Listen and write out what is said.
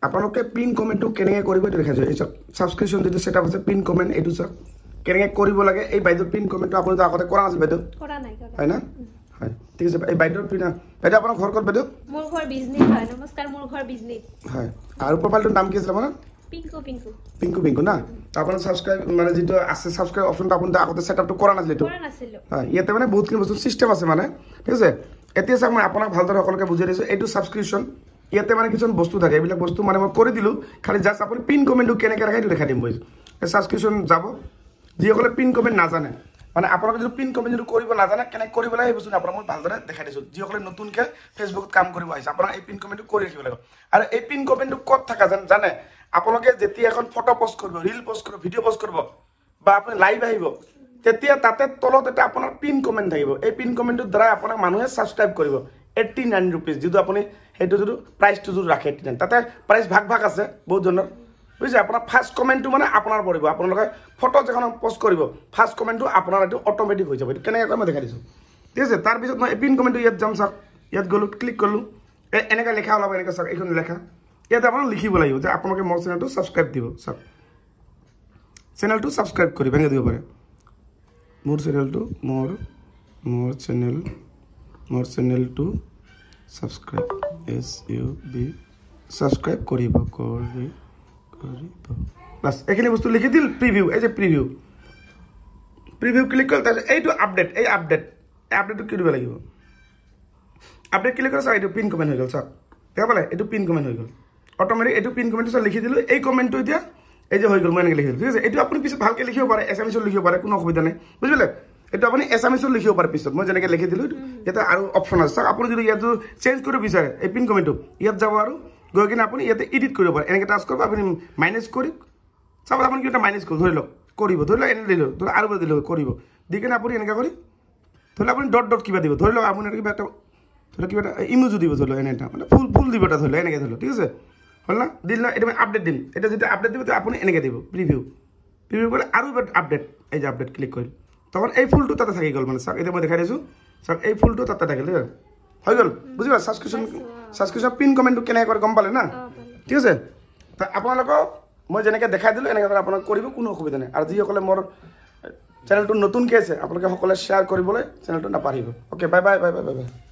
আপোনালোকে পিন কমেণ্টটো কেনেকৈ কৰিব এইটো দেখাইছোঁ এই চাওক ছাবস্ক্ৰিপশ্যন যিটো ছেটআপ আছে পিন কমেণ্ট এইটো চাওক কেনেকৈ কৰিব লাগে এই বাইদেউৰ পিন কমেণ্টটো আপোনালোকে আগতে কৰা নাছিল বাইদেউ হয় না হয় ঠিক আছে এই বাইদেউৰ পিন বাইদেউ আপোনাৰ ঘৰ ক'ত বাইদেউ মোৰ ঘৰ বিজনেছ হয় নমস্কাৰ মোৰ ঘৰ বিজনেছ হয় আৰু প্ৰফাইলটোৰ নাম কি আছিল আপোনাৰ পিংকু না আপোনাৰ সাবস্ক্ৰাইব মানে যেটো আছে সাবস্ক্ৰাইব অপশনটো আপুনি আগতে সেটআপটো কৰা নাছিল এটো হয় ইয়াতে মানে বহুতখিনি বস্তু সিস্টেম আছে মানে ঠিক আছে এতিয়া চাক মই আপোনাক ভালদৰে সকলোকে বুজাই দিছো এইটো সাবস্ক্ৰিপশ্যন ইয়াতে মানে কিছু বস্তু থাকে এইবিলাক বস্তু মানে মই কৰি দিলো খালি জাস্ট আপুনি পিন কমেন্টটো কেনেকৈ ৰাখে এইটো দেখাই দিম মই এই সাবস্ক্ৰিপশ্যন যাব যিসকলে পিন কমেন্ট নাজানে মানে আপোনালোকে যদি পিন কমেন্ট কৰিব নাজানে কেনেকৈ কৰিব লাগে এই বস্তু আপোনাক মই ভালদৰে দেখাই দিছো যিসকলে নতুনকৈ ফেসবুকত কাম কৰিব আহিছে আপোনাক এই পিন কমেন্টটো কৰি ৰাখিব লাগিব আৰু এই পিন কমেন্টটো ক'ত থাকা জানে আপোনালোকে যেতিয়া এখন ফটো পোস্ট কৰিব ৰীল পোস্ট কৰিব ভিডিও পোস্ট কৰিব বা আপুনি লাইভ আহিব তেতিয়া তাতে তলত এটা আপোনাৰ পিন কমেন্ট থাকিব এই পিন কমেন্টৰ দ্বাৰা আপোনাক মানুহে সাবস্ক্ৰাইব কৰিব 89 रुपीस যেটো আপুনি হেতু যেটো প্ৰাইসটো যদি ৰাখে 89 তাতে প্ৰাইস ভাগ আছে বহুত জনৰ বুজিছে আপোনাৰ ফাৰ্স্ট কমেন্টটো মানে আপোনাৰ পৰিব আপোনালোকে ফটো যখন পোস্ট কৰিব ফাৰ্স্ট কমেন্টটো আপোনাৰ এটো অটোমেটিক হৈ যাব কেনেকৈ মই দেখাই দিছো ঠিক আছে তাৰ পিছত মই পিন কমেন্টটো ইয়াত যাম স্যাৰ ইয়াত গলো ক্লিক কৰলো এনেকা লেখা ওলাব এনেকা স্যাৰ এইখন লেখা ইয়াত আপোনাক লিখিব লাগিব যে আপোনালোকে মোৰ চেনেলটো সাবস্ক্ৰাইব দিব স্যাৰ চেনেলটো সাবস্ক্ৰাইব কৰি ভেঙে দিব পাৰে মোৰ চেনেলটো মোৰ চেনেলটো সাবস্ক্ৰাইব SUB সাবস্ক্ৰাইব কৰিব বাস এখানে বস্তু লিখি দিল প্রিভিউ এই যে প্রিভিউ ক্লিক করতে এইটো আপডেট এই আপডেট কি দিব লাগিব আপডেট ক্লিক কৰা এইটো পিন কমেন্ট হৈ গল স্যার দেখা পালে এইটো পিন কমেন্ট হৈ গল অটোমেটিক এইটো পিন কমেন্ট সব লিখি দিলো এই কমেন্টটো এতিয়া এই যে হৈ গল মই এনেকৈ লিখি দিলো ঠিক আছে এইটো আপুনি পিছত ভালকে লিখিব পাৰে এছএমএছত লিখিব পাৰে কোনো অসুবিধা নাই বুজিলে এটা আপুনি এছএমএছত লিখিব পাৰে পিছত মই যেনেকৈ লিখি দিলো এটা আৰু অপচন আছে আপুনি যদি ইয়াত চেঞ্জ কৰিব বিচাৰে এই পিন কমেন্টটো ইয়াত যাব আৰু গৈ কিনে আপুনি ইয়াতে এডিট কৰিব পাৰে এনেকৈ টাচ কৰিব আপুনি মাইনাস কৰি চাব আপুনি কিটা মাইনাস কৰি লওক কৰিব ধৰি লওক এনে দিলো ধৰি আৰু দিলো কৰিব দি কিনে আপুনি এনেকৈ কৰি ধৰি আপুনি ডট কিবা দিব ধৰি লওক আপুনি কিবা এটা ধৰি কিবা এটা ইমোজি দিব ধৰি লওক এনে এটা মানে ফুল দিব এটা ধৰি লওক এনেকৈ ধৰি লওক ঠিক আছে হল না দিল না এটা মই আপডেট দিম এটা যেটা আপডেট দিব আপুনি এনেকৈ দিব প্রিভিউ কৰি আৰু আপডেট এই যে আপডেট ক্লিক কৰি তখন এই ফুলটো তাতে থাকি গল মানে স্যার এটা মই দেখাই দিছো স্যার এই ফুলটো তাতে থাকিল হৈ গল বুজিবা সাবস্ক্রিপশন পিন কমেন্টটো কেনে কৰে গম পালে না ঠিক আছে তা আপোনালোক মই যেনেকৈ দেখাই দিলো এনেকৈ আপোনাক কৰিব কোনো অসুবিধা নাই আৰু যিসকলে মোৰ চেনেলটো নতুনকৈ আছে আপোনালোকে সকলে শ্বেয়াৰ কৰিবলৈ চেনেলটো নাপাহৰিব ওকে বাই বাই